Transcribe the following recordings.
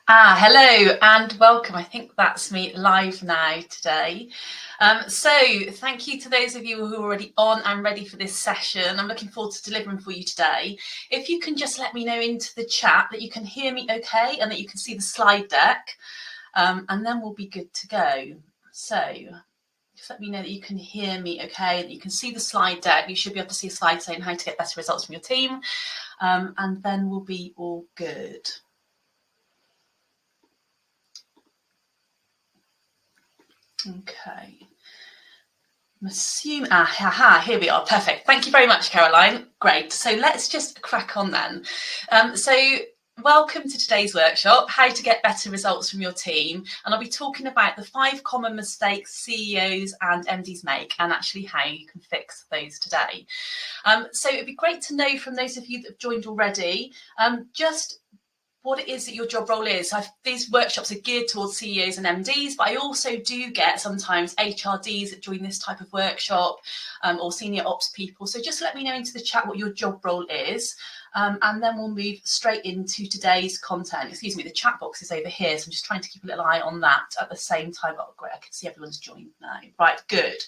Hello and welcome. I think that's me live now today. So thank you to those of you who are already on and ready for this session. I'm looking forward to delivering for you today. If you can just let me know into the chat that you can hear me okay and that you can see the slide deck, and then we'll be good to go. So just let me know that you can hear me okay, that you can see the slide deck. You should be able to see a slide saying how to get better results from your team, and then we'll be all good. Okay. Here we are. Perfect. Thank you very much, Caroline. Great. So let's just crack on then. Welcome to today's workshop, how to get better results from your team. And I'll be talking about the 5 common mistakes CEOs and MDs make and actually how you can fix those today. So it'd be great to know from those of you that have joined already, just what it is that your job role is. These workshops are geared towards CEOs and MDs, but I also do get sometimes HRDs that join this type of workshop, or senior ops people. So just let me know into the chat what your job role is, and then we'll move straight into today's content. Excuse me, the chat box is over here, so I'm just trying to keep a little eye on that at the same time. Oh, great, I can see everyone's joined now. Right, good.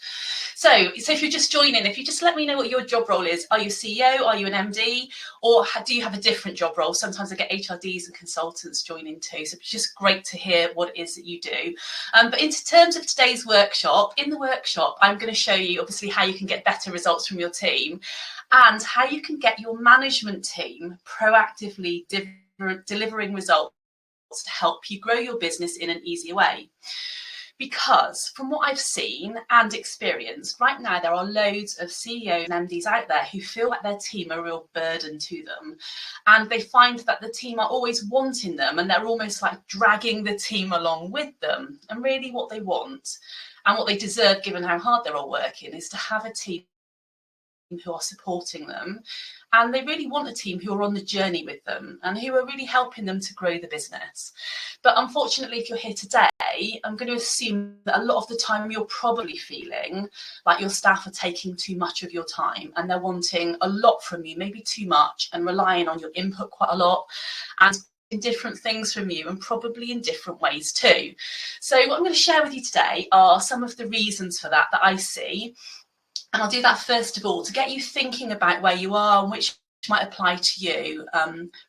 So if you're just joining, if you just let me know what your job role is. Are you a CEO? Are you an MD? Or do you have a different job role? Sometimes I get HRDs and consultants joining too. So it's just great to hear what it is that you do. But in terms of today's workshop, in the workshop, I'm going to show you obviously how you can get better results from your team and how you can get your management team proactively delivering results to help you grow your business in an easier way. Because from what I've seen and experienced, right now there are loads of CEOs and MDs out there who feel like their team are a real burden to them. And they find that the team are always wanting them and they're almost like dragging the team along with them. And really what they want and what they deserve, given how hard they're all working, is to have a team who are supporting them, and they really want a team who are on the journey with them and who are really helping them to grow the business. But unfortunately, if you're here today, I'm going to assume that a lot of the time you're probably feeling like your staff are taking too much of your time and they're wanting a lot from you, maybe too much, and relying on your input quite a lot and in different things from you, and probably in different ways too. So what I'm going to share with you today are some of the reasons for that I see. And I'll do that first of all to get you thinking about where you are and which might apply to you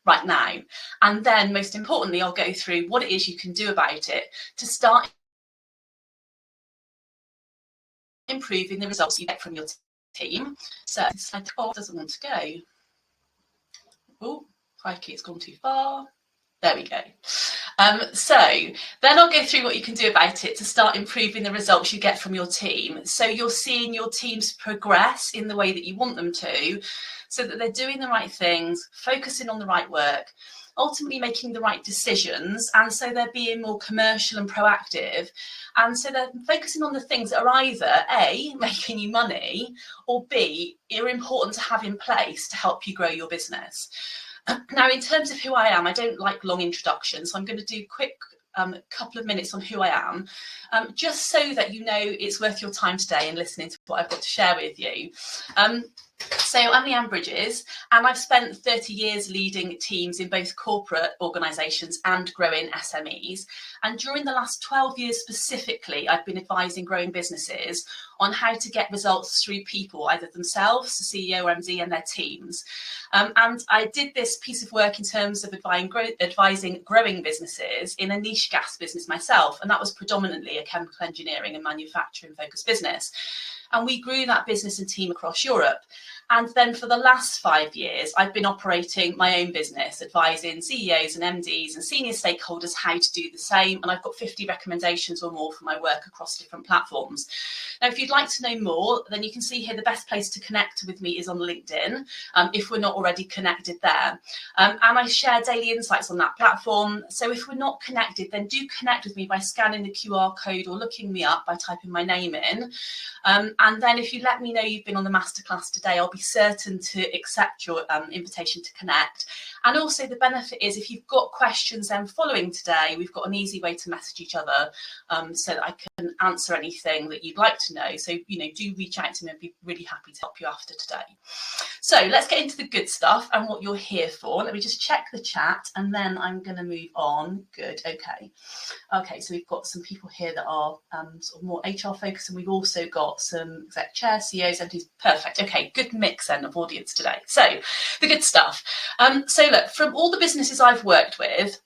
right now. And then most importantly, I'll go through what it is you can do about it to start improving the results you get from your team. So slide 4 doesn't want to go. Oh, crikey, it's gone too far. There we go. So then I'll go through what you can do about it to start improving the results you get from your team. So you're seeing your teams progress in the way that you want them to, so that they're doing the right things, focusing on the right work, ultimately making the right decisions. And so they're being more commercial and proactive. And so they're focusing on the things that are either A, making you money, or B, are important to have in place to help you grow your business. Now, in terms of who I am, I don't like long introductions, so I'm going to do a quick couple of minutes on who I am, just so that you know it's worth your time today and listening to what I've got to share with you. So I'm Leanne Bridges, and I've spent 30 years leading teams in both corporate organisations and growing SMEs. And during the last 12 years specifically, I've been advising growing businesses on how to get results through people, either themselves, the CEO or MD, and their teams. And I did this piece of work in terms of advising growing businesses in a niche gas business myself, and that was predominantly a chemical engineering and manufacturing focused business. And we grew that business and team across Europe. And then for the last 5 years, I've been operating my own business, advising CEOs and MDs and senior stakeholders how to do the same. And I've got 50 recommendations or more for my work across different platforms. Now, if you'd like to know more, then you can see here the best place to connect with me is on LinkedIn, if we're not already connected there. And I share daily insights on that platform. So if we're not connected, then do connect with me by scanning the QR code or looking me up by typing my name in. And then if you let me know you've been on the masterclass today, I'll be be certain to accept your invitation to connect. And also the benefit is if you've got questions then following today, we've got an easy way to message each other so that I can answer anything that you'd like to know. So, do reach out to me. I'd be really happy to help you after today. So let's get into the good stuff and what you're here for. Let me just check the chat and then I'm going to move on. Good. Okay, so we've got some people here that are sort of more HR focused, and we've also got some exec chair, CEOs, MDs. Perfect. Okay, good mix then of audience today. So the good stuff. So look, from all the businesses I've worked with,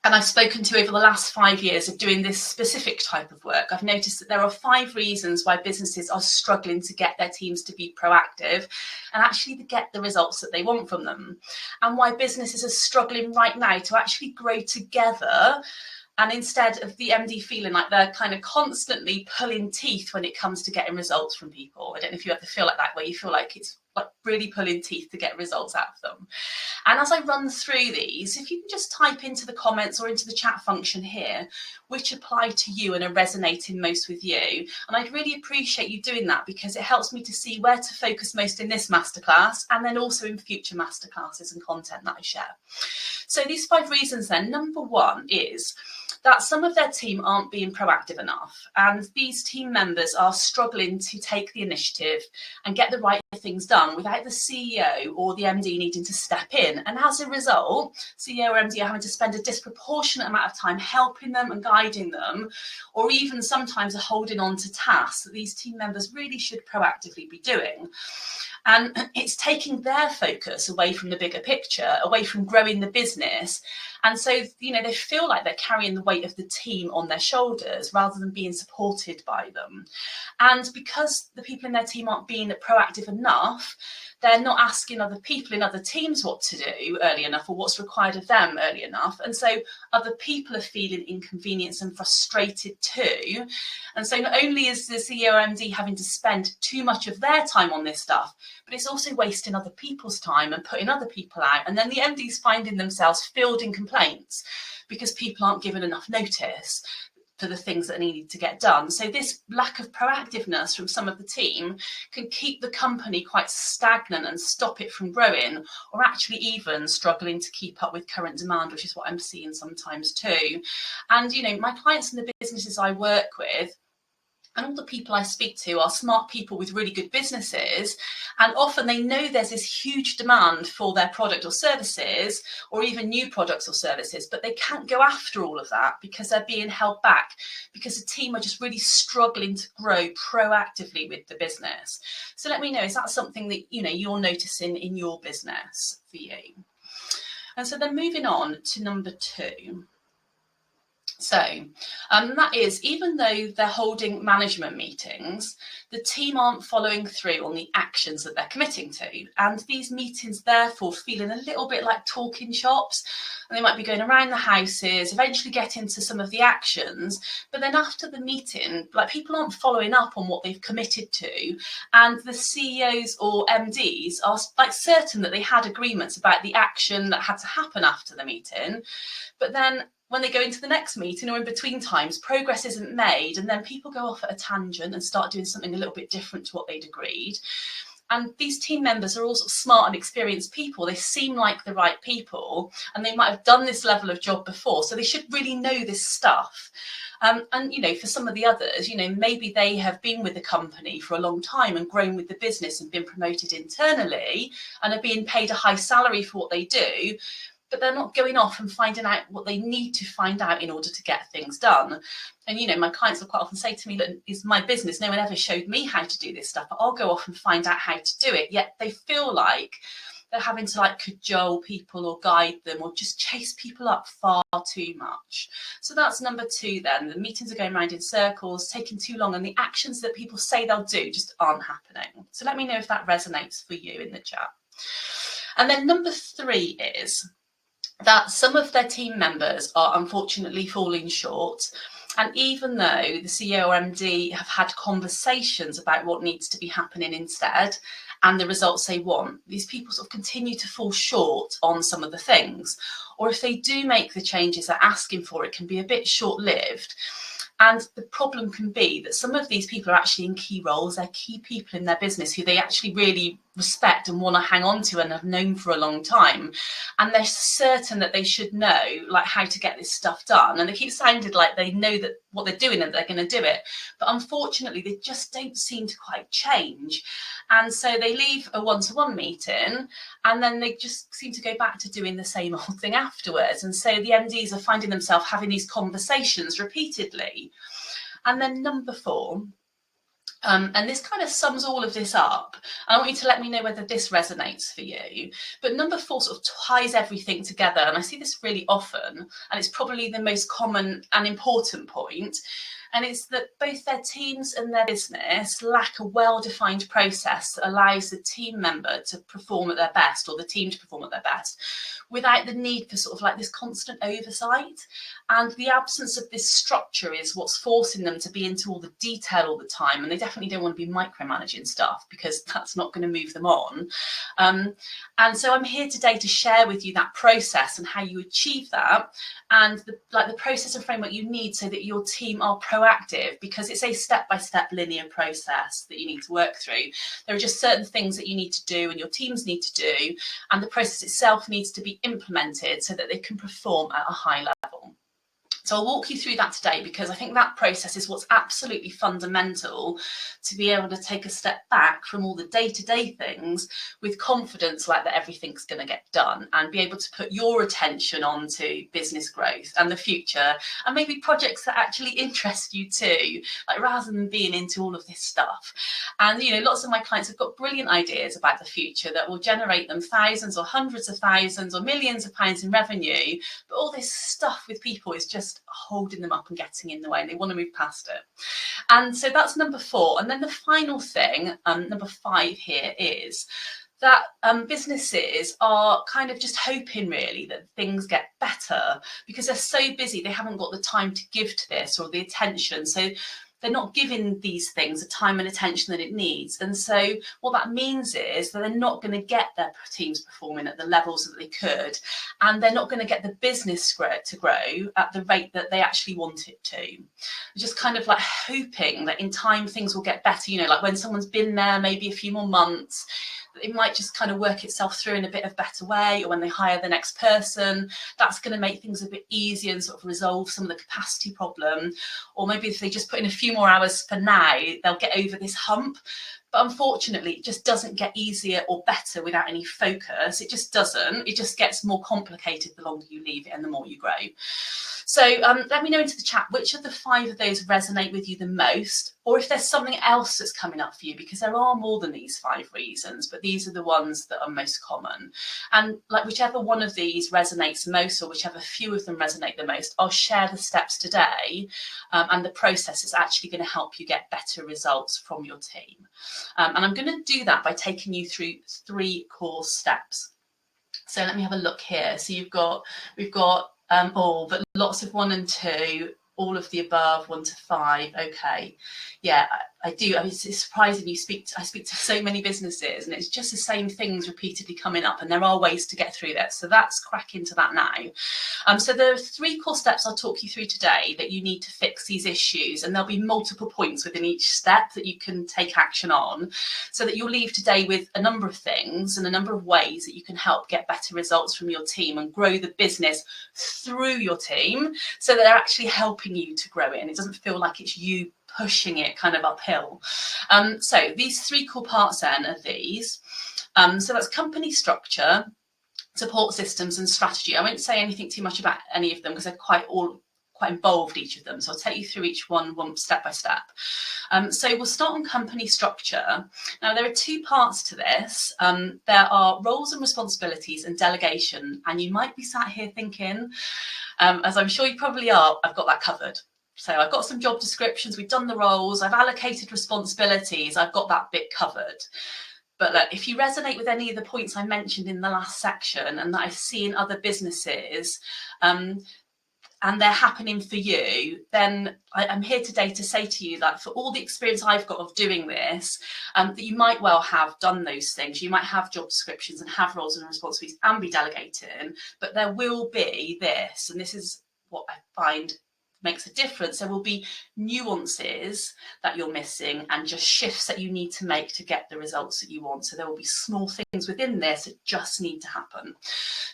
and I've spoken to over the last 5 years of doing this specific type of work, I've noticed that there are 5 reasons why businesses are struggling to get their teams to be proactive and actually to get the results that they want from them, and why businesses are struggling right now to actually grow together. And instead of the MD feeling like they're kind of constantly pulling teeth when it comes to getting results from people. I don't know if you ever feel like that, where you feel like it's like really pulling teeth to get results out of them. And as I run through these, if you can just type into the comments or into the chat function here, which apply to you and are resonating most with you. And I'd really appreciate you doing that, because it helps me to see where to focus most in this masterclass and then also in future masterclasses and content that I share. So these 5 reasons then, number 1 is that some of their team aren't being proactive enough, and these team members are struggling to take the initiative and get the right things done without the CEO or the MD needing to step in. And as a result, CEO or MD are having to spend a disproportionate amount of time helping them and guiding them, or even sometimes are holding on to tasks that these team members really should proactively be doing. And it's taking their focus away from the bigger picture, away from growing the business. And so, they feel like they're carrying the weight of the team on their shoulders rather than being supported by them. And because the people in their team aren't being proactive enough, they're not asking other people in other teams what to do early enough or what's required of them early enough. And so other people are feeling inconvenienced and frustrated too. And so not only is the CEO or MD having to spend too much of their time on this stuff, but it's also wasting other people's time and putting other people out. And then the MD's finding themselves fielding complaints because people aren't given enough notice for the things that need to get done. So this lack of proactiveness from some of the team can keep the company quite stagnant and stop it from growing, or actually even struggling to keep up with current demand, which is what I'm seeing sometimes too. And, my clients and the businesses I work with, and all the people I speak to are smart people with really good businesses, and often they know there's this huge demand for their product or services, or even new products or services, but they can't go after all of that because they're being held back, because the team are just really struggling to grow proactively with the business. So let me know, is that something that you're noticing in your business for you? And so then moving on to number 2. So that is, even though they're holding management meetings, the team aren't following through on the actions that they're committing to. And these meetings, therefore, feeling a little bit like talking shops. And they might be going around the houses, eventually get into some of the actions. But then after the meeting, people aren't following up on what they've committed to. And the CEOs or MDs are certain that they had agreements about the action that had to happen after the meeting. But then when they go into the next meeting or in between times, progress isn't made, and then people go off at a tangent and start doing something a little bit different to what they'd agreed. And these team members are also smart and experienced people. They seem like the right people, and they might have done this level of job before, so they should really know this stuff. And, for some of the others, maybe they have been with the company for a long time and grown with the business and been promoted internally and are being paid a high salary for what they do, but they're not going off and finding out what they need to find out in order to get things done. And, my clients will quite often say to me, look, it's my business. No one ever showed me how to do this stuff, but I'll go off and find out how to do it. Yet they feel like they're having to cajole people or guide them or just chase people up far too much. So that's number 2 then. The meetings are going around in circles, taking too long, and the actions that people say they'll do just aren't happening. So let me know if that resonates for you in the chat. And then number 3 is that some of their team members are unfortunately falling short. And even though the CEO or MD have had conversations about what needs to be happening instead and the results they want, these people sort of continue to fall short on some of the things. Or if they do make the changes they're asking for, it can be a bit short-lived. And the problem can be that some of these people are actually in key roles. They're key people in their business who they actually really respect and want to hang on to and have known for a long time, and they're certain that they should know like how to get this stuff done, and they keep sounding like they know that what they're doing and they're going to do it, but unfortunately they just don't seem to quite change. And so they leave a one-to-one meeting and then they just seem to go back to doing the same old thing afterwards. And so the MDs are finding themselves having these conversations repeatedly. And then number 4, and this kind of sums all of this up. I want you to let me know whether this resonates for you. But number 4 sort of ties everything together. And I see this really often, and it's probably the most common and important point. And it's that both their teams and their business lack a well-defined process that allows the team member to perform at their best, or the team to perform at their best, without the need for sort of like this constant oversight. And the absence of this structure is what's forcing them to be into all the detail all the time. And they definitely don't want to be micromanaging stuff, because that's not going to move them on. And so I'm here today to share with you that process and how you achieve that, and the process and framework you need so that your team are proactive, because it's a step-by-step linear process that you need to work through. There are just certain things that you need to do and your teams need to do, and the process itself needs to be implemented so that they can perform at a high level. So I'll walk you through that today, because I think that process is what's absolutely fundamental to be able to take a step back from all the day-to-day things with confidence, like that everything's going to get done, and be able to put your attention onto business growth and the future, and maybe projects that actually interest you too, like rather than being into all of this stuff. And lots of my clients have got brilliant ideas about the future that will generate them thousands or hundreds of thousands or millions of pounds in revenue, but all this stuff with people is just holding them up and getting in the way, and they want to move past it. And so that's number 4. And then the final thing, number 5 here, is that businesses are kind of just hoping really that things get better, because they're so busy they haven't got the time to give to this or the attention. So they're not giving these things the time and attention that it needs. And so what that means is that they're not going to get their teams performing at the levels that they could, and they're not going to get the business to grow at the rate that they actually want it to. They're just kind of like hoping that in time things will get better, like when someone's been there maybe a few more months, it might just kind of work itself through in a bit of better way, or when they hire the next person, that's going to make things a bit easier and sort of resolve some of the capacity problem. Or maybe if they just put in a few more hours for now, they'll get over this hump. But unfortunately, it just doesn't get easier or better without any focus. It just doesn't. It just gets more complicated the longer you leave it and the more you grow. So let me know into the chat which of the 5 of those resonate with you the most, or if there's something else that's coming up for you, because there are more than these 5 reasons, but these are the ones that are most common. And like whichever one of these resonates most, or whichever few of them resonate the most, I'll share the steps today and the process that's actually going to help you get better results from your team. And I'm going to do that by taking you through 3 core steps. So let me have a look here. So we've got but lots of 1 and 2, all of the above, 1 to 5. Okay, yeah, I do. I mean, it's surprising. I speak to so many businesses, and it's just the same things repeatedly coming up, and there are ways to get through that. So that's crack into that now. So there are 3 core steps I'll talk you through today that you need to fix these issues, and there'll be multiple points within each step that you can take action on, so that you'll leave today with a number of things and a number of ways that you can help get better results from your team and grow the business through your team, so that they're actually helping you to grow it, and it doesn't feel like it's you pushing it kind of uphill. So these 3 core parts then are these. So that's company structure, support systems, and strategy. I won't say anything too much about any of them because they're quite involved, each of them. So I'll take you through each one step by step. So we'll start on company structure. Now there are 2 parts to this. There are roles and responsibilities and delegation. And you might be sat here thinking, as I'm sure you probably are, I've got that covered. So I've got some job descriptions, we've done the roles, I've allocated responsibilities, I've got that bit covered. But look, if you resonate with any of the points I mentioned in the last section and that I see in other businesses, and they're happening for you, then I'm here today to say to you that for all the experience I've got of doing this, that you might well have done those things. You might have job descriptions and have roles and responsibilities and be delegating, but there will be this, and this is what I find makes a difference. There will be nuances that you're missing and just shifts that you need to make to get the results that you want. So there will be small things within this that just need to happen.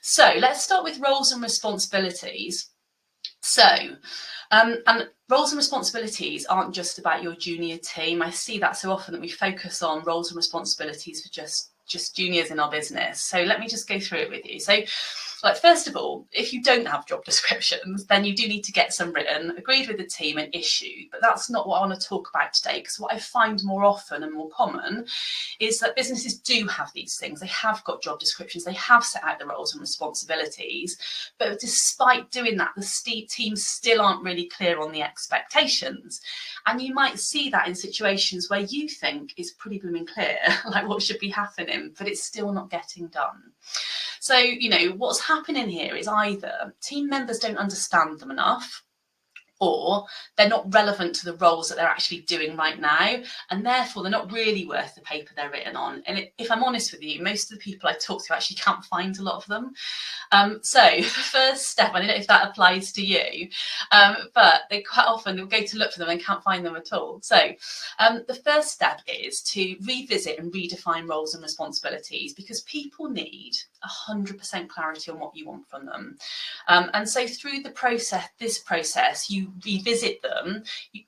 So let's start with roles and responsibilities. So, and roles and responsibilities aren't just about your junior team. I see that so often that we focus on roles and responsibilities for just juniors in our business. So let me just go through it with you. So, like, first of all, if you don't have job descriptions, then you do need to get some written, agreed with the team and issued. But that's not what I want to talk about today, because what I find more often and more common is that businesses do have these things. They have got job descriptions, they have set out the roles and responsibilities, but despite doing that, the teams still aren't really clear on the expectations. And you might see that in situations where you think it's pretty blooming clear, like what should be happening, but it's still not getting done. So, you know, what's happening here is either team members don't understand them enough, or they're not relevant to the roles that they're actually doing right now, and therefore they're not really worth the paper they're written on. And if I'm honest with you, most of the people I talk to actually can't find a lot of them. So the first step, I don't know if that applies to you, but they quite often will go to look for them and can't find them at all. So the first step is to revisit and redefine roles and responsibilities, because people need 100% clarity on what you want from them. And so through this process, you revisit them,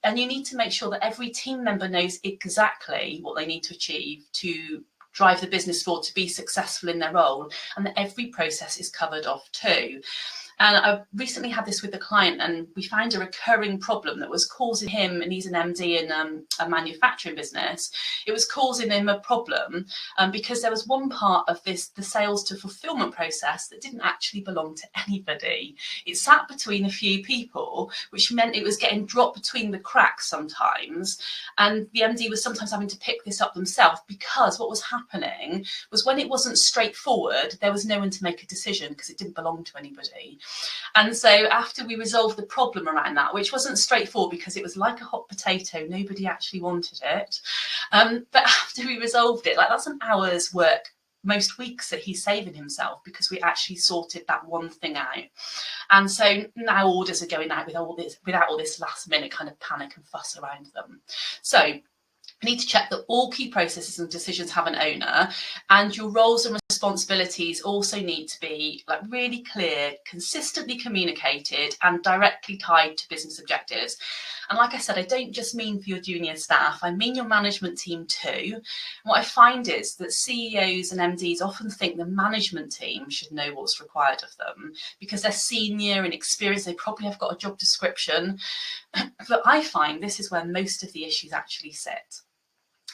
and you need to make sure that every team member knows exactly what they need to achieve to drive the business forward, to be successful in their role, and that every process is covered off too. And I recently had this with a client, and we found a recurring problem that was causing him, and he's an MD in a manufacturing business. It was causing him a problem because there was one part of the sales to fulfillment process that didn't actually belong to anybody. It sat between a few people, which meant it was getting dropped between the cracks sometimes. And the MD was sometimes having to pick this up themselves, because what was happening was, when it wasn't straightforward, there was no one to make a decision because it didn't belong to anybody. And so after we resolved the problem around that, which wasn't straightforward because it was like a hot potato, nobody actually wanted it. But after we resolved it, like, that's an hour's work most weeks that he's saving himself, because we actually sorted that one thing out. And so now orders are going out without all this last minute kind of panic and fuss around them. So you need to check that all key processes and decisions have an owner, and your roles and responsibilities also need to be, like, really clear, consistently communicated, and directly tied to business objectives. And like I said, I don't just mean for your junior staff, I mean your management team too. And what I find is that CEOs and MDs often think the management team should know what's required of them, because they're senior and experienced, they probably have got a job description. But I find this is where most of the issues actually sit.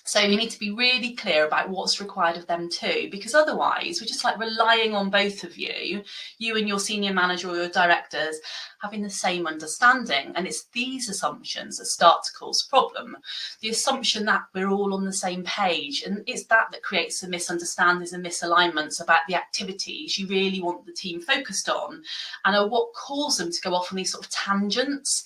So you need to be really clear about what's required of them too, because otherwise we're just like relying on both of you and your senior manager or your directors having the same understanding. And it's these assumptions that start to cause problem. The assumption that we're all on the same page, and it's that creates the misunderstandings and misalignments about the activities you really want the team focused on, and are what cause them to go off on these sort of tangents.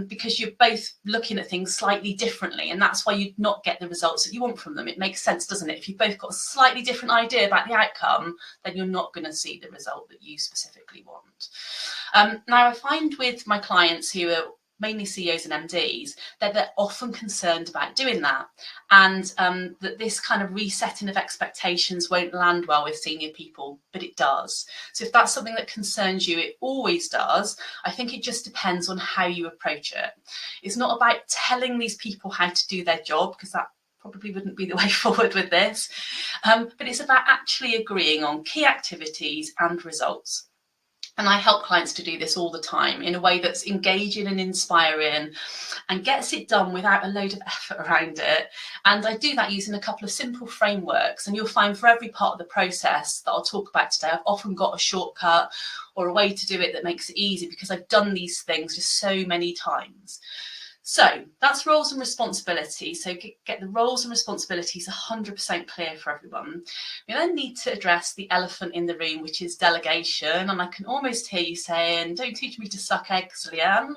Because you're both looking at things slightly differently, and that's why you'd not get the results that you want from them. It makes sense, doesn't it? If you've both got a slightly different idea about the outcome, then you're not going to see the result that you specifically want. Now, I find with my clients who are mainly CEOs and MDs, that they're often concerned about doing that, and that this kind of resetting of expectations won't land well with senior people, but it does. So if that's something that concerns you, it always does. I think it just depends on how you approach it. It's not about telling these people how to do their job, because that probably wouldn't be the way forward with this, but it's about actually agreeing on key activities and results. And I help clients to do this all the time in a way that's engaging and inspiring and gets it done without a load of effort around it. And I do that using a couple of simple frameworks. And you'll find for every part of the process that I'll talk about today, I've often got a shortcut or a way to do it that makes it easy, because I've done these things just so many times. So that's roles and responsibilities. So get the roles and responsibilities 100% clear for everyone. We then need to address the elephant in the room, which is delegation. And I can almost hear you saying, don't teach me to suck eggs, Leanne.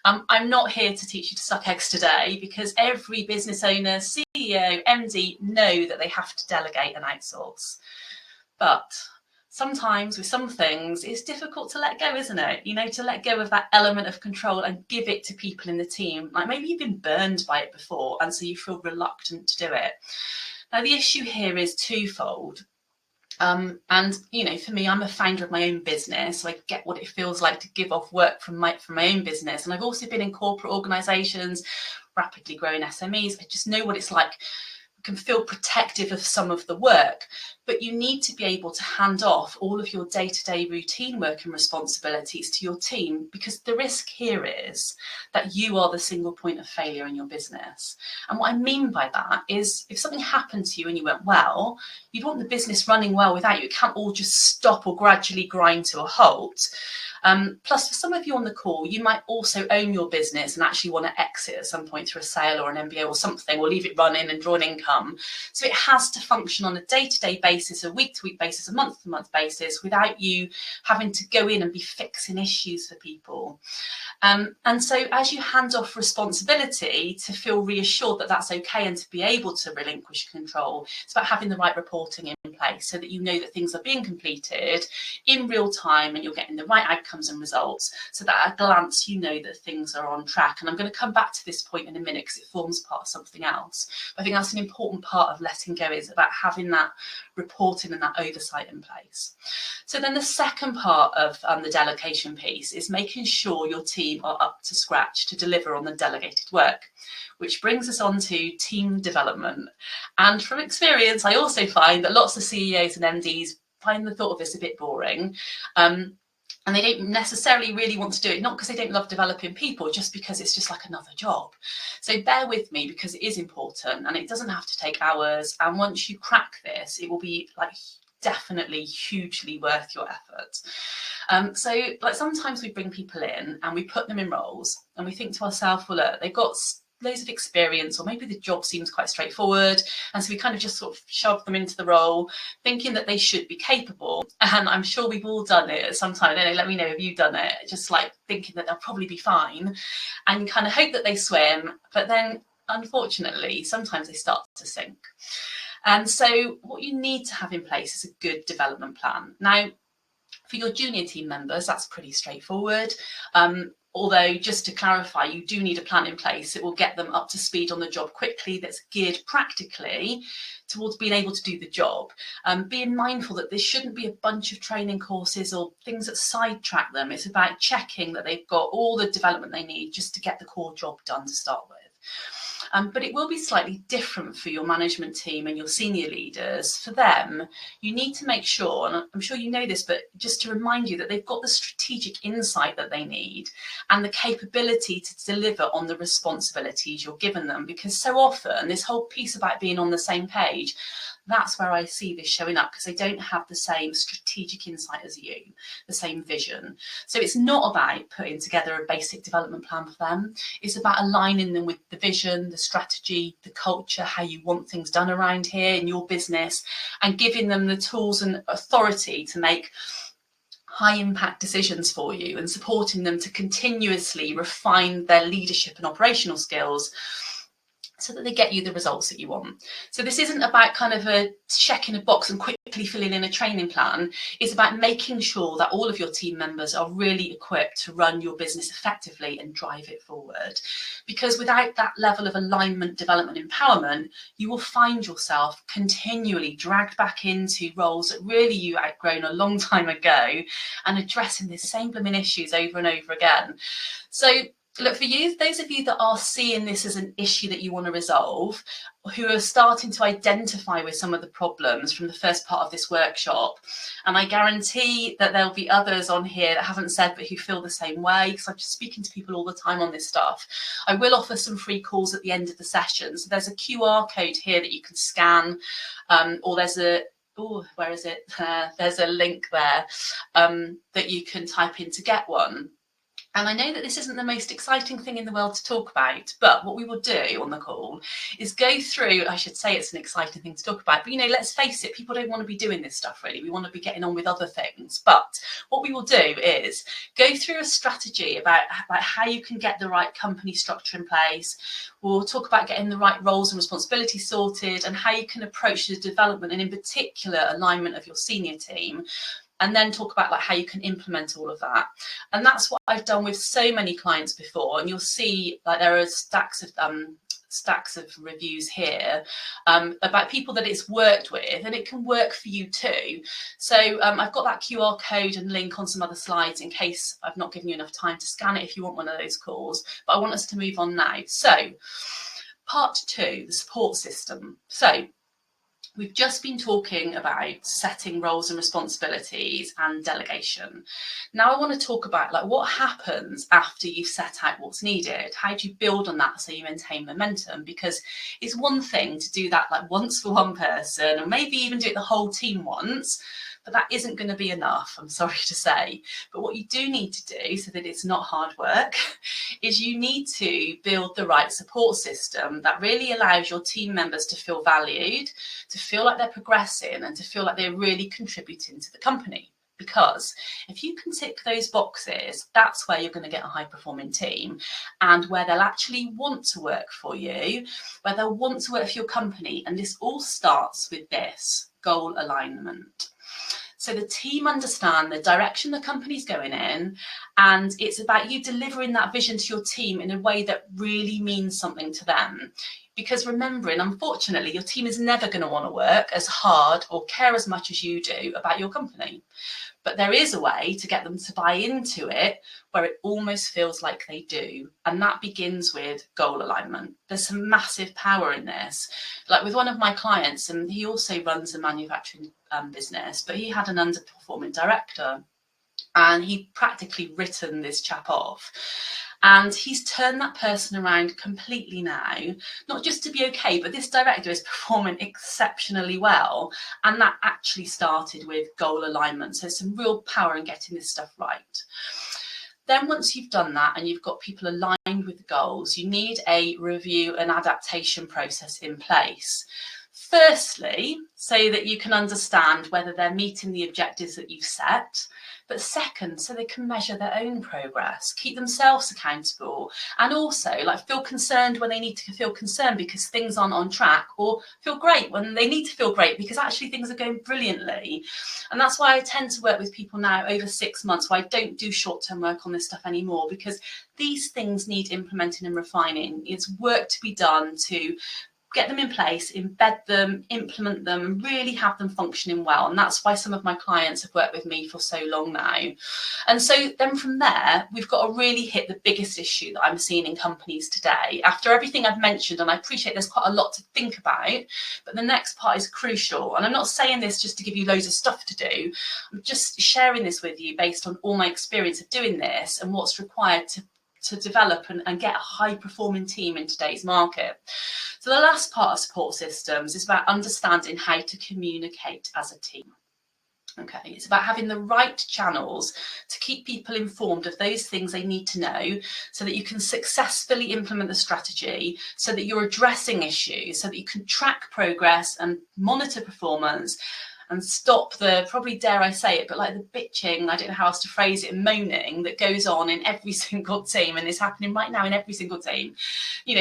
I'm not here to teach you to suck eggs today, because every business owner, CEO, MD know that they have to delegate and outsource. But sometimes with some things, it's difficult to let go, isn't it? You know, to let go of that element of control and give it to people in the team. Like maybe you've been burned by it before, and so you feel reluctant to do it. Now, the issue here is twofold. And, you know, for me, I'm a founder of my own business, so I get what it feels like to give off work from my own business. And I've also been in corporate organisations, rapidly growing SMEs. I just know what it's like. Can feel protective of some of the work, but you need to be able to hand off all of your day-to-day routine work and responsibilities to your team, because the risk here is that you are the single point of failure in your business. And what I mean by that is, if something happened to you and you went well, you'd want the business running well without you. It can't all just stop or gradually grind to a halt. Plus, for some of you on the call, you might also own your business and actually want to exit at some point through a sale or an MBO or something, or leave it running and draw an income. So it has to function on a day-to-day basis, a week-to-week basis, a month-to-month basis, without you having to go in and be fixing issues for people. And so as you hand off responsibility, to feel reassured that that's okay and to be able to relinquish control, it's about having the right reporting in place so that you know that things are being completed in real time and you're getting the right outcomes and results, so that at a glance you know that things are on track. And I'm going to come back to this point in a minute because it forms part of something else. But I think that's an important part of letting go, is about having that reporting and that oversight in place. So then the second part of the delegation piece is making sure your team are up to scratch to deliver on the delegated work, which brings us on to team development. And from experience, I also find that lots of CEOs and MDs find the thought of this a bit boring. And they don't necessarily really want to do it, not because they don't love developing people, just because it's just like another job. So bear with me, because it is important and it doesn't have to take hours. And once you crack this, it will be like definitely hugely worth your effort. So like sometimes we bring people in and we put them in roles and we think to ourselves, well, look, they've got loads of experience, or maybe the job seems quite straightforward, and so we kind of just sort of shove them into the role thinking that they should be capable. And I'm sure we've all done it at some time. I don't know, let me know if you've done it, just like thinking that they'll probably be fine and kind of hope that they swim, but then unfortunately sometimes they start to sink. And so what you need to have in place is a good development plan. Now, for your junior team members, that's pretty straightforward. Although, just to clarify, you do need a plan in place. It will get them up to speed on the job quickly, that's geared practically towards being able to do the job. Being mindful that there shouldn't be a bunch of training courses or things that sidetrack them. It's about checking that they've got all the development they need just to get the core job done to start with. But it will be slightly different for your management team and your senior leaders. For them, you need to make sure, and I'm sure you know this, but just to remind you that they've got the strategic insight that they need and the capability to deliver on the responsibilities you're giving them. Because so often this whole piece about being on the same page, that's where I see this showing up, because they don't have the same strategic insight as you, the same vision. So it's not about putting together a basic development plan for them. It's about aligning them with the vision, the strategy, the culture, how you want things done around here in your business, and giving them the tools and authority to make high impact decisions for you, and supporting them to continuously refine their leadership and operational skills so that they get you the results that you want. So this isn't about kind of a checking a box and quickly filling in a training plan. It's about making sure that all of your team members are really equipped to run your business effectively and drive it forward. Because without that level of alignment, development, empowerment, you will find yourself continually dragged back into roles that really you outgrown a long time ago, and addressing the same blooming issues over and over again. So look, for you, those of you that are seeing this as an issue that you want to resolve, who are starting to identify with some of the problems from the first part of this workshop, and I guarantee that there'll be others on here that haven't said but who feel the same way, because I'm just speaking to people all the time on this stuff. I will offer some free calls at the end of the session. So there's a QR code here that you can scan, or there's a where is it? There's a link there that you can type in to get one. And I know that this isn't the most exciting thing in the world to talk about, but what we will do on the call is go through, I should say it's an exciting thing to talk about, but let's face it, people don't want to be doing this stuff really. We want to be getting on with other things. But what we will do is go through a strategy about how you can get the right company structure in place. We'll talk about getting the right roles and responsibilities sorted and how you can approach the development and in particular alignment of your senior team. And then talk about how you can implement all of that. And that's what I've done with so many clients before. And you'll see there are stacks of reviews here about people that it's worked with, and it can work for you too. So I've got that QR code and link on some other slides in case I've not given you enough time to scan it if you want one of those calls. But I want us to move on now. So part 2, the support system. So we've just been talking about setting roles and responsibilities and delegation. Now I want to talk about what happens after you've set out what's needed. How do you build on that so you maintain momentum? Because it's one thing to do that once for one person, and maybe even do it the whole team once, but that isn't going to be enough, I'm sorry to say. But what you do need to do so that it's not hard work is you need to build the right support system that really allows your team members to feel valued, to feel like they're progressing, and to feel like they're really contributing to the company. Because if you can tick those boxes, that's where you're going to get a high-performing team, and where they'll actually want to work for you, where they'll want to work for your company. And this all starts with this goal alignment. So the team understand the direction the company's going in, and it's about you delivering that vision to your team in a way that really means something to them. Because remembering, unfortunately, your team is never going to want to work as hard or care as much as you do about your company. But there is a way to get them to buy into it where it almost feels like they do. And that begins with goal alignment. There's some massive power in this. With one of my clients, and he also runs a manufacturing business, but he had an underperforming director, and he'd practically written this chap off. And he's turned that person around completely now, not just to be okay, but this director is performing exceptionally well. And that actually started with goal alignment. So some real power in getting this stuff right. Then once you've done that and you've got people aligned with the goals, you need a review and adaptation process in place. Firstly, so that you can understand whether they're meeting the objectives that you've set. But second, so they can measure their own progress, keep themselves accountable, and also feel concerned when they need to feel concerned because things aren't on track, or feel great when they need to feel great because actually things are going brilliantly. And that's why I tend to work with people now over 6 months, where I don't do short-term work on this stuff anymore, because these things need implementing and refining. It's work to be done to get them in place, embed them, implement them, and really have them functioning well. And that's why some of my clients have worked with me for so long now. And so then from there, we've got to really hit the biggest issue that I'm seeing in companies today. After everything I've mentioned, and I appreciate there's quite a lot to think about, but the next part is crucial. And I'm not saying this just to give you loads of stuff to do. I'm just sharing this with you based on all my experience of doing this and what's required to develop and get a high-performing team in today's market. So the last part of support systems is about understanding how to communicate as a team. Okay, it's about having the right channels to keep people informed of those things they need to know so that you can successfully implement the strategy, so that you're addressing issues, so that you can track progress and monitor performance, and stop the, probably dare I say it, but the bitching, I don't know how else to phrase it, moaning that goes on in every single team, and is happening right now in every single team.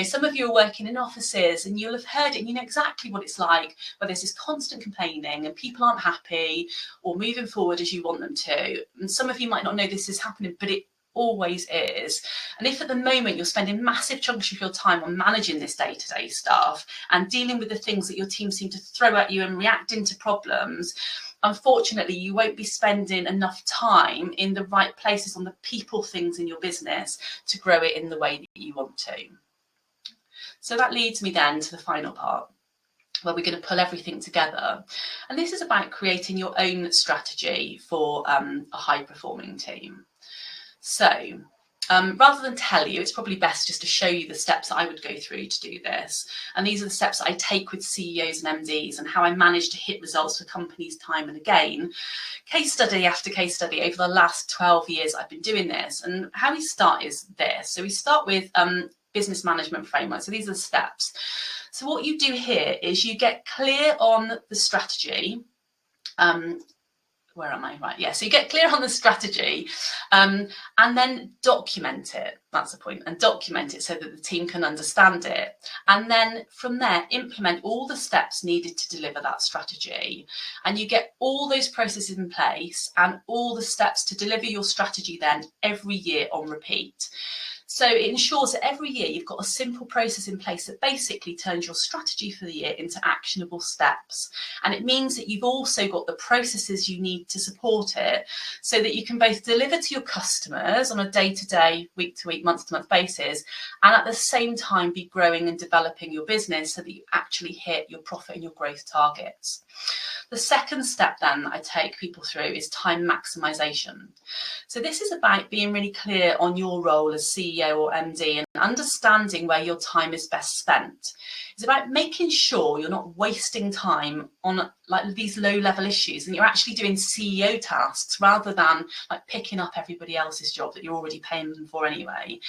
Some of you are working in offices and you'll have heard it, and you know exactly what it's like, where there's this constant complaining and people aren't happy or moving forward as you want them to. And some of you might not know this is happening, but it always is. And if at the moment you're spending massive chunks of your time on managing this day-to-day stuff and dealing with the things that your team seem to throw at you and reacting to problems, unfortunately you won't be spending enough time in the right places on the people things in your business to grow it in the way that you want to. So that leads me then to the final part, where we're going to pull everything together. And this is about creating your own strategy for a high-performing team. So Rather than tell you, it's probably best just to show you the steps that I would go through to do this. And these are the steps that I take with CEOs and MDs and how I manage to hit results for companies time and again. Case study after case study over the last 12 years I've been doing this. And how we start is this. So we start with business management framework. So these are the steps. So what you do here is you get clear on the strategy. Where am I? Right, yeah. So you get clear on the strategy and then document it. That's the point. And document it so that the team can understand it. And then from there, implement all the steps needed to deliver that strategy. And you get all those processes in place and all the steps to deliver your strategy then every year on repeat. So it ensures that every year you've got a simple process in place that basically turns your strategy for the year into actionable steps. And it means that you've also got the processes you need to support it so that you can both deliver to your customers on a day-to-day, week-to-week, month-to-month basis, and at the same time be growing and developing your business so that you actually hit your profit and your growth targets. The second step then that I take people through is time maximization. So this is about being really clear on your role as CEO or MD and understanding where your time is best spent. It's about making sure you're not wasting time on like these low-level issues and you're actually doing CEO tasks rather than like picking up everybody else's job that you're already paying them for anyway.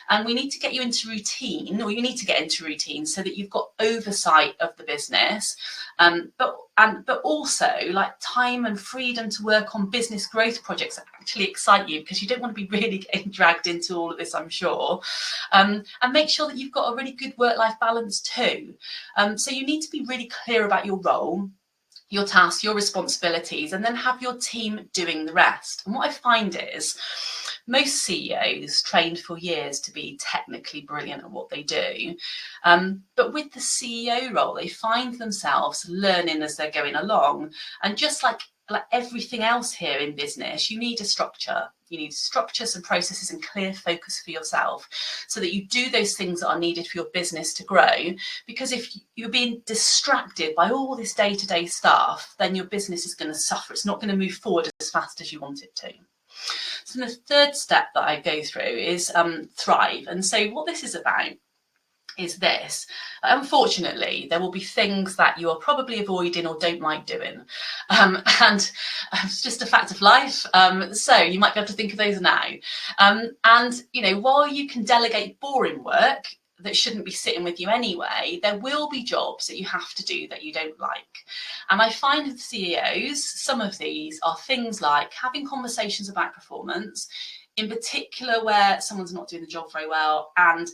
And we need to get you into routine, or you need to get into routine so that you've got oversight of the business, but also like time and freedom to work on business growth projects that actually excite you, because you don't want to be really getting dragged into all of this, I'm sure. And make sure that you've got a really good work-life balance too. So you need to be really clear about your role, your tasks, your responsibilities, and then have your team doing the rest. And what I find is most CEOs trained for years to be technically brilliant at what they do. But with the CEO role, they find themselves learning as they're going along. And just like everything else here in business, you need a structure. You need structure, some processes and clear focus for yourself so that you do those things that are needed for your business to grow. Because if you're being distracted by all this day-to-day stuff, then your business is going to suffer. It's not going to move forward as fast as you want it to. So the third step that I go through is thrive. And so what this is about is this. Unfortunately, there will be things that you are probably avoiding or don't like doing. And it's just a fact of life. So you might be able to think of those now. And, you know, while you can delegate boring work that shouldn't be sitting with you anyway, there will be jobs that you have to do that you don't like. And I find with CEOs, some of these are things like having conversations about performance, in particular where someone's not doing the job very well, and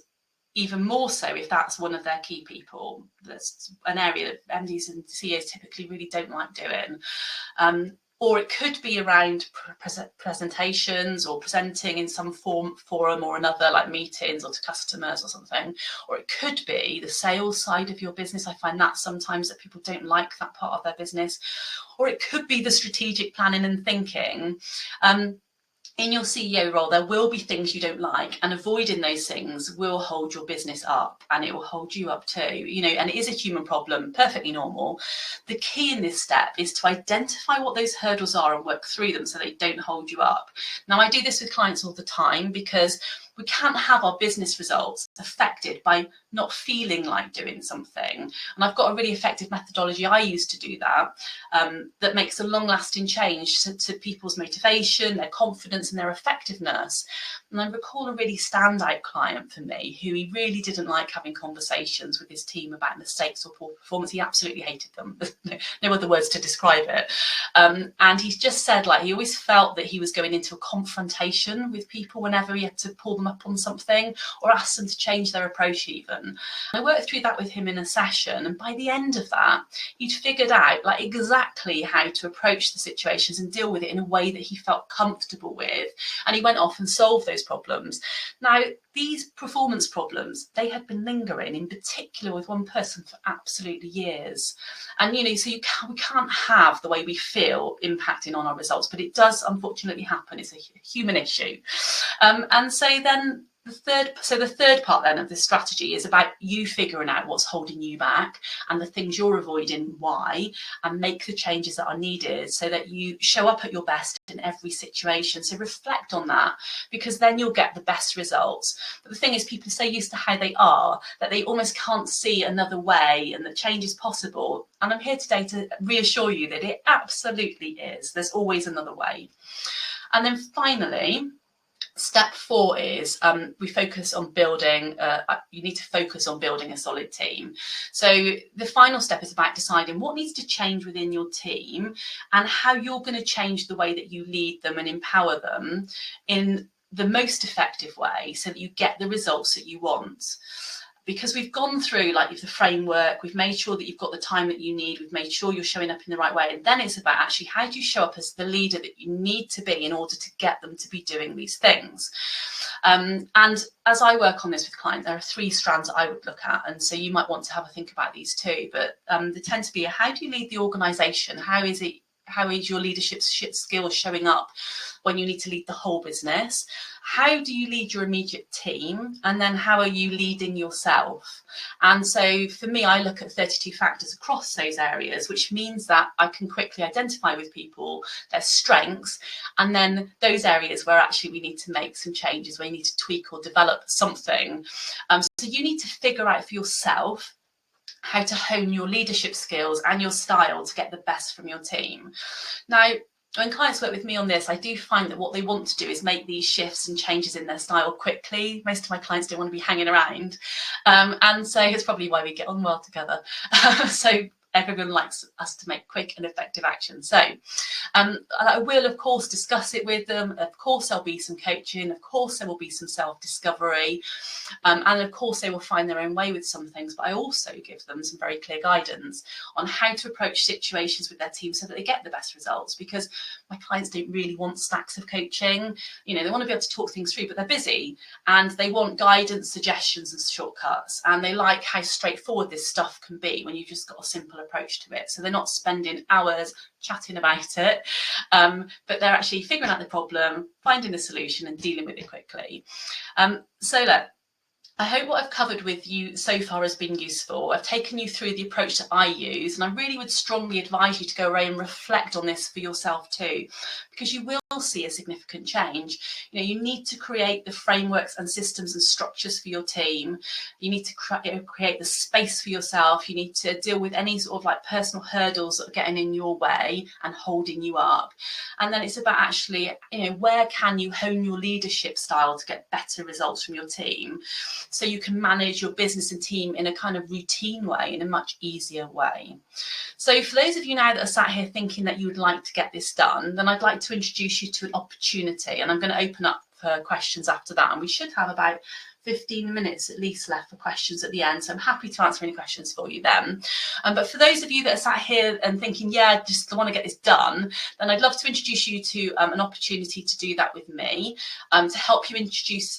even more so if that's one of their key people. That's an area that MDs and CEOs typically really don't like doing. Or it could be around presentations or presenting in some forum or another, like meetings or to customers or something. Or it could be the sales side of your business. I find that sometimes that people don't like that part of their business. Or it could be the strategic planning and thinking. In your CEO role, there will be things you don't like, and avoiding those things will hold your business up, and it will hold you up too. You know, and it is a human problem, perfectly normal. The key in this step is to identify what those hurdles are and work through them so they don't hold you up. Now, I do this with clients all the time because we can't have our business results affected by not feeling like doing something. And I've got a really effective methodology I use to do that, that makes a long-lasting change to people's motivation, their confidence and their effectiveness. And I recall a really standout client for me who he really didn't like having conversations with his team about mistakes or poor performance. He absolutely hated them. No other words to describe it. And he just said, like, he always felt that he was going into a confrontation with people whenever he had to pull them up on something or ask them to change their approach even. I worked through that with him in a session, and by the end of that, he'd figured out like exactly how to approach the situations and deal with it in a way that he felt comfortable with. And he went off and solved those problems. Now, these performance problems, they had been lingering, in particular with one person, for absolutely years. And, you know, so we can't have the way we feel impacting on our results, but it does unfortunately happen. It's a human issue. And so then the third part then of this strategy is about you figuring out what's holding you back and the things you're avoiding, why, and make the changes that are needed so that you show up at your best in every situation. So reflect on that, because then you'll get the best results. But the thing is, people are so used to how they are that they almost can't see another way and that change is possible. And I'm here today to reassure you that it absolutely is. There's always another way. And then finally, step 4 is we focus on building, you need to focus on building a solid team. So the final step is about deciding what needs to change within your team and how you're going to change the way that you lead them and empower them in the most effective way so that you get the results that you want. Because we've gone through like the framework, we've made sure that you've got the time that you need, we've made sure you're showing up in the right way. And then it's about actually how do you show up as the leader that you need to be in order to get them to be doing these things. And as I work on this with clients, there are 3 strands I would look at. And so you might want to have a think about these too. But they tend to be, how do you lead the organisation? How is your leadership skills showing up when you need to lead the whole business? How do you lead your immediate team? And then how are you leading yourself? And so for me, I look at 32 factors across those areas, which means that I can quickly identify with people their strengths, and then those areas where actually we need to make some changes, where you need to tweak or develop something. So you need to figure out for yourself how to hone your leadership skills and your style to get the best from your team. Now, when clients work with me on this, I do find that what they want to do is make these shifts and changes in their style quickly. Most of my clients don't want to be hanging around. And so it's probably why we get on well together. So everyone likes us to make quick and effective action. So I will, of course, discuss it with them. Of course, there'll be some coaching. Of course, there will be some self-discovery. And of course, they will find their own way with some things. But I also give them some very clear guidance on how to approach situations with their team so that they get the best results. Because my clients don't really want stacks of coaching. You know, they want to be able to talk things through, but they're busy and they want guidance, suggestions and shortcuts. And they like how straightforward this stuff can be when you've just got a simple approach to it. So they're not spending hours chatting about it, but they're actually figuring out the problem, finding a solution and dealing with it quickly. So look, I hope what I've covered with you so far has been useful. I've taken you through the approach that I use, and I really would strongly advise you to go away and reflect on this for yourself too, because you will see a significant change. You know, you need to create the frameworks and systems and structures for your team. You need to create the space for yourself. You need to deal with any sort of like personal hurdles that are getting in your way and holding you up. And then it's about actually, you know, where can you hone your leadership style to get better results from your team, so you can manage your business and team in a kind of routine way, in a much easier way. So for those of you now that are sat here thinking that you would like to get this done, then I'd like to introduce you to an opportunity, and I'm going to open up for questions after that. And we should have about 15 minutes at least left for questions at the end, so I'm happy to answer any questions for you then. But for those of you that are sat here and thinking, yeah, just want to get this done, then I'd love to introduce you to an opportunity to do that with me, to help you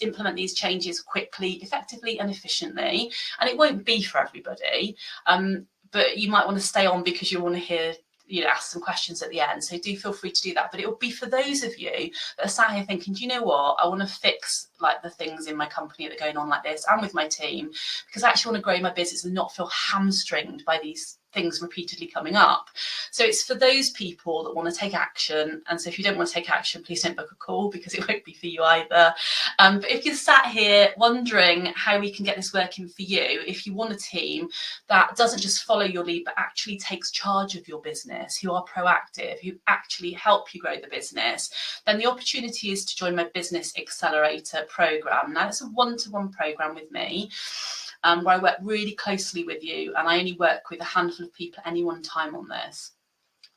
implement these changes quickly, effectively and efficiently. And it won't be for everybody, but you might want to stay on because you want to hear, you know, ask some questions at the end. So do feel free to do that. But it will be for those of you that are sat here thinking, do you know what? I want to fix like the things in my company that are going on like this and with my team, because I actually want to grow my business and not feel hamstringed by these things repeatedly coming up. So it's for those people that want to take action. And so if you don't want to take action, please don't book a call, because it won't be for you either. But if you're sat here wondering how we can get this working for you, if you want a team that doesn't just follow your lead, but actually takes charge of your business, who are proactive, who actually help you grow the business, then the opportunity is to join my Business Accelerator program. Now, it's a one-to-one program with me, where I work really closely with you, and I only work with a handful of people at any one time on this.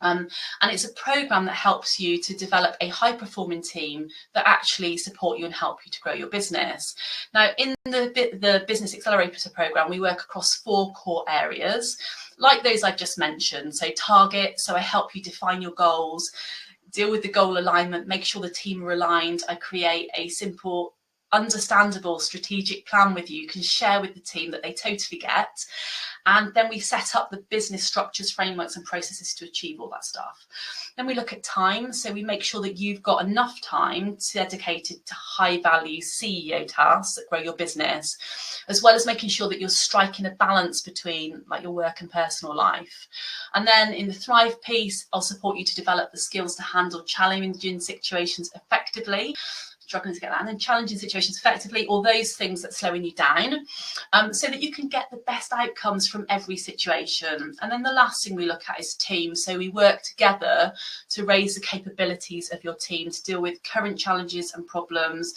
And it's a program that helps you to develop a high-performing team that actually support you and help you to grow your business. Now, in the Business Accelerator program, we work across 4 core areas, like those I've just mentioned. So target, so I help you define your goals, deal with the goal alignment, make sure the team are aligned. I create a simple understandable strategic plan with you, can share with the team that they totally get. And then we set up the business structures, frameworks and processes to achieve all that stuff. Then we look at time. So we make sure that you've got enough time dedicated to high value CEO tasks that grow your business, as well as making sure that you're striking a balance between like your work and personal life. And then in the Thrive piece, I'll support you to develop the skills to handle challenging situations effectively, struggling to get that, and then challenging situations effectively, or those things that are slowing you down, so that you can get the best outcomes from every situation. And then the last thing we look at is team. So we work together to raise the capabilities of your team to deal with current challenges and problems,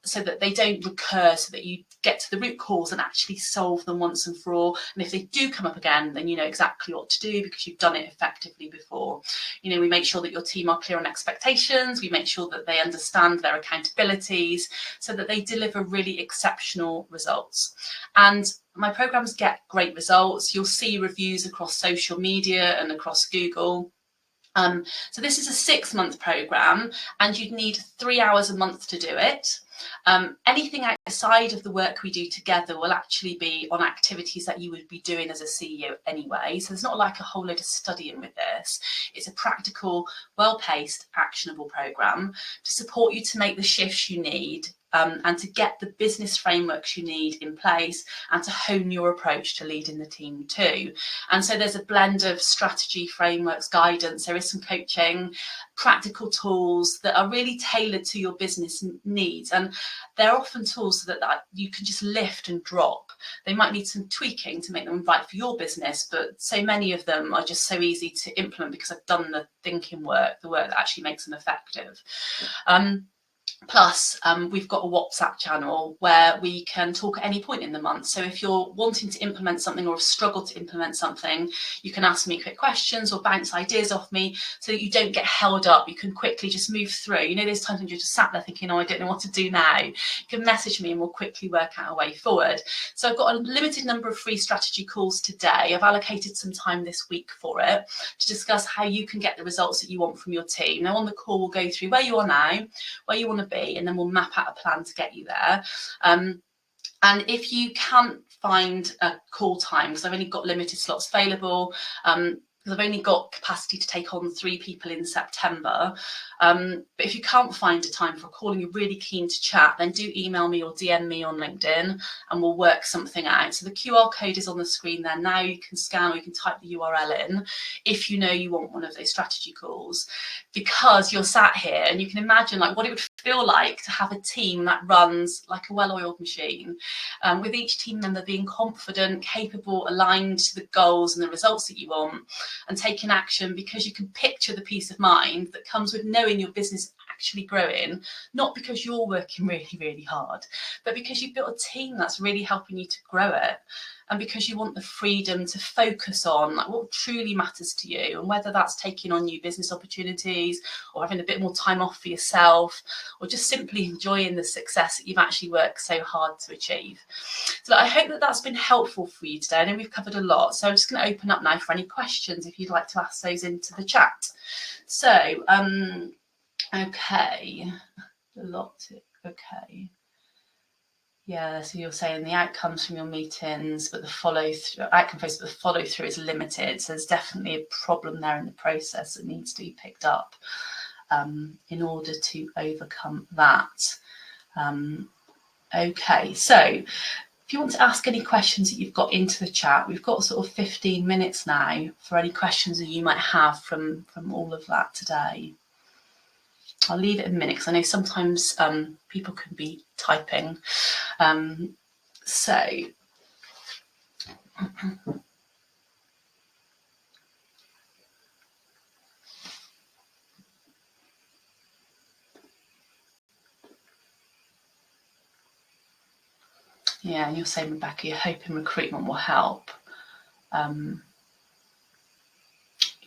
so that they don't recur, so that you get to the root cause and actually solve them once and for all. And if they do come up again, then you know exactly what to do because you've done it effectively before. You know, we make sure that your team are clear on expectations. We make sure that they understand their accountabilities so that they deliver really exceptional results. And my programs get great results. You'll see reviews across social media and across Google. So this is a 6-month program, and you'd need 3 hours a month to do it. Anything outside of the work we do together will actually be on activities that you would be doing as a CEO anyway. So there's not like a whole load of studying with this. It's a practical, well-paced, actionable program to support you to make the shifts you need, and to get the business frameworks you need in place, and to hone your approach to leading the team too. And so there's a blend of strategy, frameworks, guidance. There is some coaching, practical tools that are really tailored to your business needs. And they're often tools that you can just lift and drop. They might need some tweaking to make them right for your business, but so many of them are just so easy to implement because I've done the thinking work, the work that actually makes them effective. Plus, we've got a WhatsApp channel where we can talk at any point in the month. So if you're wanting to implement something or have struggled to implement something, you can ask me quick questions or bounce ideas off me so that you don't get held up. You can quickly just move through. You know, there's times when you're just sat there thinking, oh, I don't know what to do now. You can message me and we'll quickly work out a way forward. So I've got a limited number of free strategy calls today. I've allocated some time this week for it to discuss how you can get the results that you want from your team. Now on the call, we'll go through where you are now, where you want to be, and then we'll map out a plan to get you there. And if you can't find a call time, because I've only got limited slots available, because I've only got capacity to take on 3 people in September. But if you can't find a time for a call and you're really keen to chat, then do email me or DM me on LinkedIn and we'll work something out. So the QR code is on the screen there now. You can scan or you can type the URL in if you know you want one of those strategy calls, because you're sat here and you can imagine like what it would feel like to have a team that runs like a well-oiled machine, with each team member being confident, capable, aligned to the goals and the results that you want, and taking action, because you can picture the peace of mind that comes with knowing your business actually growing, not because you're working really, really hard, but because you've built a team that's really helping you to grow it, and because you want the freedom to focus on like what truly matters to you, and whether that's taking on new business opportunities or having a bit more time off for yourself, or just simply enjoying the success that you've actually worked so hard to achieve. So I hope that that's been helpful for you today. I know we've covered a lot, so I'm just going to open up now for any questions if you'd like to ask those into the chat. So okay, a lot to, okay. Yeah, so you're saying the outcomes from your meetings, but the follow through is limited. So there's definitely a problem there in the process that needs to be picked up in order to overcome that. Okay, so if you want to ask any questions that you've got into the chat, we've got sort of 15 minutes now for any questions that you might have from all of that today. I'll leave it a minute because I know sometimes people can be typing. Yeah, and you're saying, Rebecca, you're hoping recruitment will help.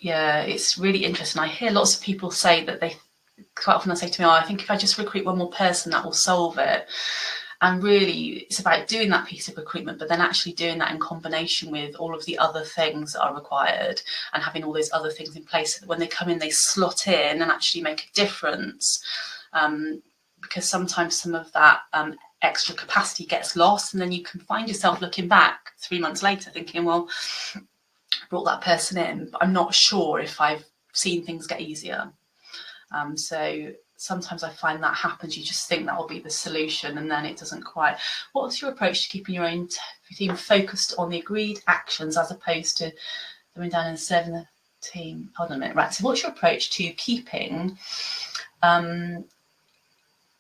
Yeah, it's really interesting. I hear lots of people say that quite often they say to me, oh, I think if I just recruit one more person, that will solve it. And really, it's about doing that piece of recruitment, but then actually doing that in combination with all of the other things that are required, and having all those other things in place so that when they come in, they slot in and actually make a difference. because sometimes some of that extra capacity gets lost, and then you can find yourself looking back 3 months later thinking, well, I brought that person in, but I'm not sure if I've seen things get easier. So sometimes I find that happens. You just think that will be the solution, and then it doesn't quite. What's your approach to keeping your own team focused on the agreed actions as opposed to going down and serving the team? Hold on a minute, right? So what's your approach to keeping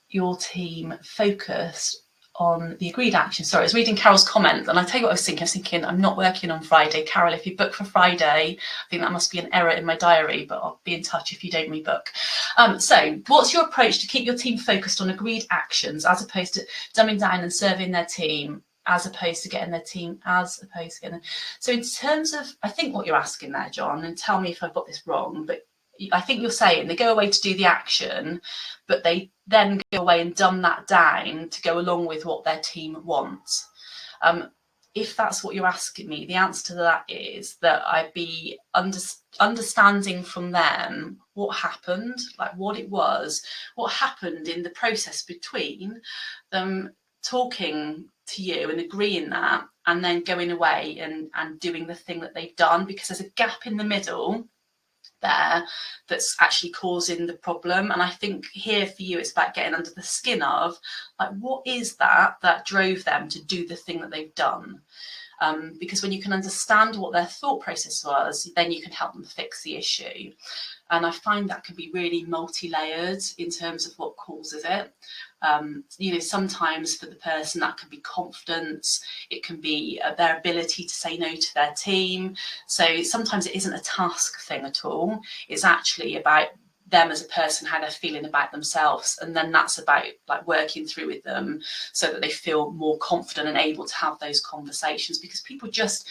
your team focused on the agreed action? Sorry, I was reading Carol's comment, and I tell you what I was thinking, I'm not working on Friday. Carol, if you book for Friday, I think that must be an error in my diary, but I'll be in touch if you don't rebook. So what's your approach to keep your team focused on agreed actions as opposed to dumbing down and serving their team, as opposed to getting their team, so in terms of, I think what you're asking there, John, and tell me if I've got this wrong, but I think you're saying they go away to do the action, but they then go away and dumb that down to go along with what their team wants. If that's what you're asking me, the answer to that is that I'd be understanding from them what happened, like what it was, what happened in the process between them talking to you and agreeing that, and then going away and doing the thing that they've done, because there's a gap in the middle there that's actually causing the problem. And I think here for you it's about getting under the skin of, like, what is that drove them to do the thing that they've done, because when you can understand what their thought process was, then you can help them fix the issue. And I find that can be really multi-layered in terms of what causes it. Sometimes for the person that can be confidence, it can be their ability to say no to their team. So sometimes it isn't a task thing at all. It's actually about them as a person, how they're feeling about themselves, and then that's about like working through with them so that they feel more confident and able to have those conversations, because people just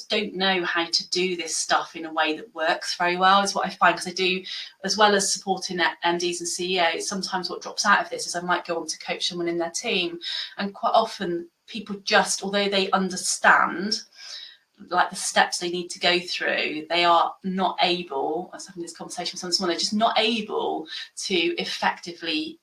don't know how to do this stuff in a way that works very well, is what I find. Because I do, as well as supporting MDs and CEOs, sometimes what drops out of this is I might go on to coach someone in their team, and quite often people just, although they understand like the steps they need to go through, they are not able, I was having this conversation with someone, they're just not able to effectively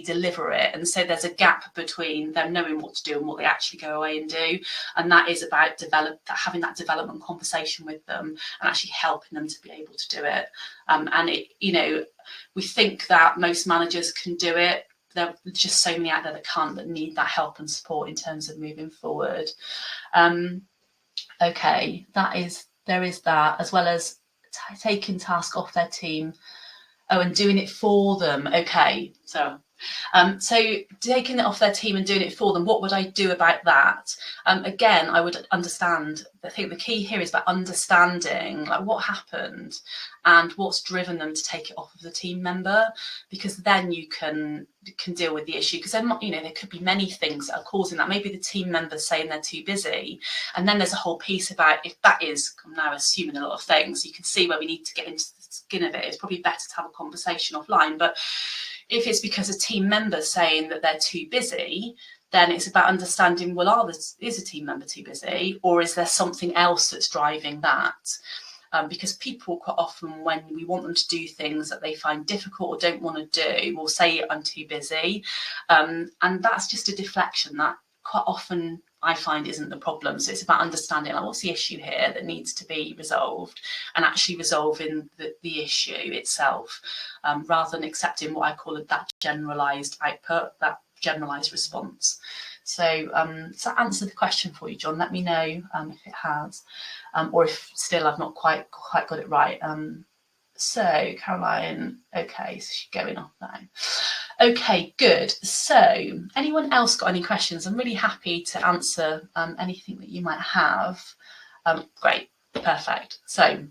deliver it. And so there's a gap between them knowing what to do and what they actually go away and do. And that is about having that development conversation with them and actually helping them to be able to do it. And it, we think that most managers can do it. There's just so many out there that can't, that need that help and support in terms of moving forward. Okay, there is that, as well as taking tasks off their team. Oh, and doing it for them. Okay, so taking it off their team and doing it for them, what would I do about that? Again, I would understand. I think the key here is about understanding like what happened and what's driven them to take it off of the team member, because then you can deal with the issue. Because then, there could be many things that are causing that. Maybe the team member's saying they're too busy, and then there's a whole piece about, if that is, I'm now assuming a lot of things, you can see where we need to get into the skin of it. It's probably better to have a conversation offline. But if it's because a team member's saying that they're too busy, then it's about understanding, well, is a team member too busy, or is there something else that's driving that? Because people quite often, when we want them to do things that they find difficult or don't want to do, will say, I'm too busy. And that's just a deflection that quite often I find isn't the problem. So it's about understanding, like, what's the issue here that needs to be resolved, and actually resolving the issue itself, rather than accepting what I call that generalised output, that generalised response. So does that answer the question for you, John? Let me know if it has, or if still I've not quite got it right. So Caroline, okay, so she's going off now. Okay, good. So anyone else got any questions? I'm really happy to answer anything that you might have. Great, perfect. So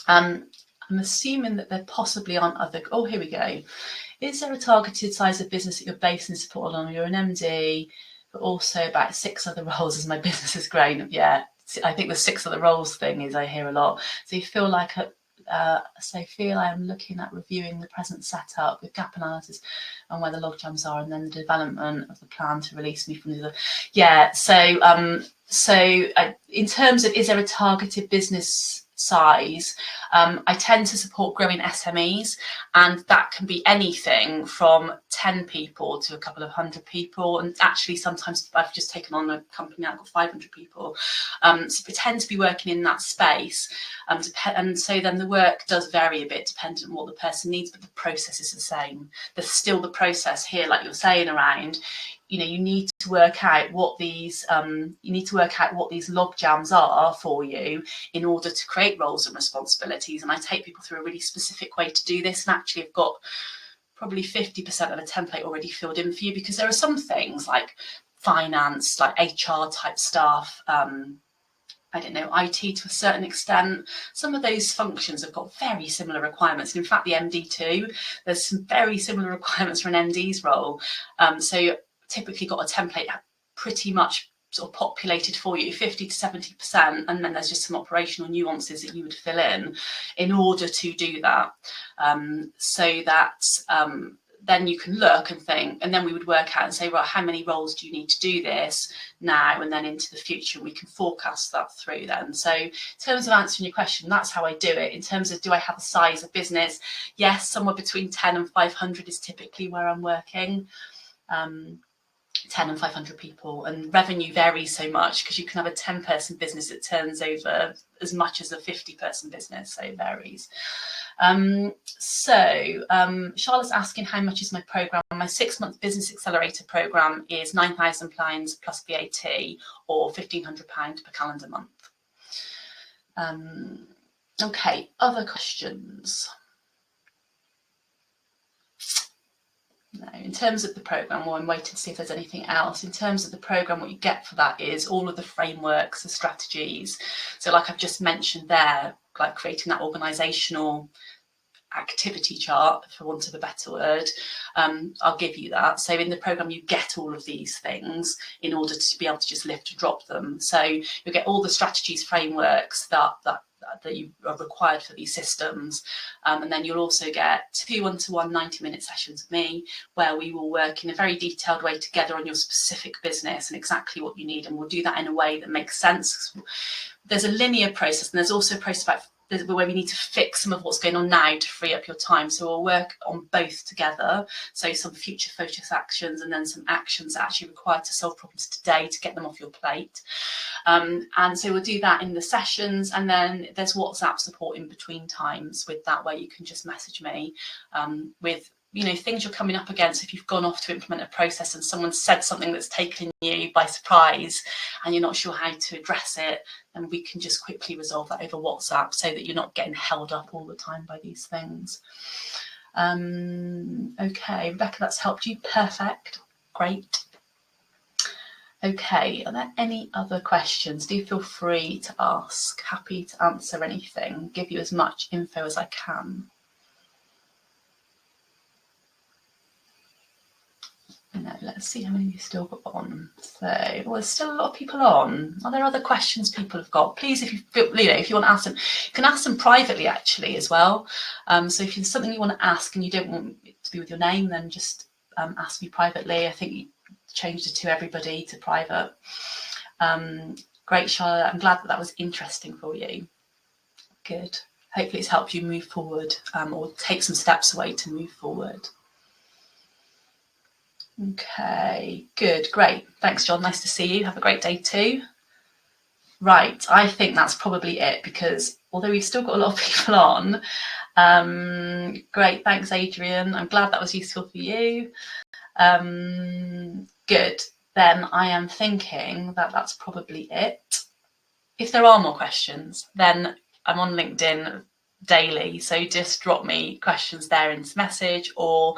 I'm assuming that there possibly aren't other, oh, here we go. Is there a targeted size of business that you're based and support on? You're an MD, but also about 6 other roles as my business has grown. Yeah, I think the 6 other roles thing is, I hear a lot. So you feel like I am looking at reviewing the present setup with gap analysis and where the log jams are, and then the development of the plan to release me from the. Yeah. So in terms of, is there a targeted business size. I tend to support growing SMEs, and that can be anything from 10 people to a couple of hundred people. And actually, sometimes I've just taken on a company that got 500 people. So we tend to be working in that space. And so then the work does vary a bit depending on what the person needs, but the process is the same. There's still the process here, like you're saying, around, you know, you need to work out what these log jams are for you in order to create roles and responsibilities. And I take people through a really specific way to do this. And actually, I've got probably 50% of a template already filled in for you, because there are some things like finance, like HR type stuff, I don't know, IT to a certain extent. Some of those functions have got very similar requirements. And in fact, the MD too, there's some very similar requirements for an MD's role. So typically got a template pretty much sort of populated for you, 50 to 70%, and then there's just some operational nuances that you would fill in order to do that. So that then you can look and think, and then we would work out and say, right, how many roles do you need to do this now and then into the future? We can forecast that through then. So in terms of answering your question, that's how I do it. In terms of, do I have a size of business? Yes, somewhere between 10 and 500 is typically where I'm working. 10 and 500 people, and revenue varies so much because you can have a 10-person business that turns over as much as a 50-person business, so it varies. Charlotte's asking, how much is my program? My 6-month business accelerator program is £9,000 plus VAT, or £1,500 per calendar month. Okay, other questions? No, in terms of the programme, well, I'm waiting to see if there's anything else. In terms of the programme, what you get for that is all of the frameworks, the strategies. So like I've just mentioned there, like creating that organisational activity chart, for want of a better word, I'll give you that. So in the programme, you get all of these things in order to be able to just lift and drop them. So you'll get all the strategies, frameworks that you are required for these systems, and then you'll also get 2 one-to-one 90-minute sessions with me, where we will work in a very detailed way together on your specific business and exactly what you need, and we'll do that in a way that makes sense. There's a linear process, and there's also a process about where we need to fix some of what's going on now to free up your time. So we'll work on both together. So some future focus actions, and then some actions that are actually required to solve problems today to get them off your plate. And so we'll do that in the sessions, and then there's WhatsApp support in between times with that, where you can just message me with, you know, things you're coming up against. If you've gone off to implement a process and someone said something that's taken you by surprise and you're not sure how to address it, then we can just quickly resolve that over WhatsApp, so that you're not getting held up all the time by these things. Okay, Rebecca, that's helped you. Perfect. Great. Okay, are there any other questions? Do feel free to ask. Happy to answer anything, give you as much info as I can. No, let's see how many you've still got on. So, well, there's still a lot of people on. Are there other questions people have got? Please, if you feel, you know, if you want to ask them, you can ask them privately actually as well. So if there's something you want to ask and you don't want it to be with your name, then just ask me privately. I think you changed it to everybody to private. Great, Charlotte. I'm glad that that was interesting for you. Good. Hopefully it's helped you move forward, or take some steps away to move forward. Okay, good, great. Thanks, John. Nice to see you. Have a great day too. Right, I think that's probably it, because although we've still got a lot of people on, great, thanks, Adrian. I'm glad that was useful for you. Good, then I am thinking that that's probably it. If there are more questions, then I'm on LinkedIn daily, so just drop me questions there in this message, or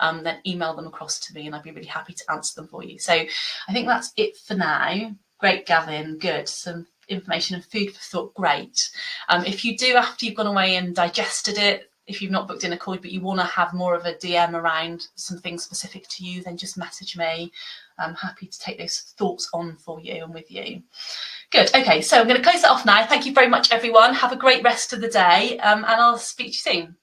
then email them across to me, and I'd be really happy to answer them for you. So I think that's it for now. Great, Gavin. Good. Some information and food for thought. Great. If you do, after you've gone away and digested it, if you've not booked in a call but you want to have more of a DM around some things specific to you, then just message me. I'm happy to take those thoughts on for you and with you. Good. Okay, so I'm going to close that off now. Thank you very much, everyone. Have a great rest of the day, and I'll speak to you soon.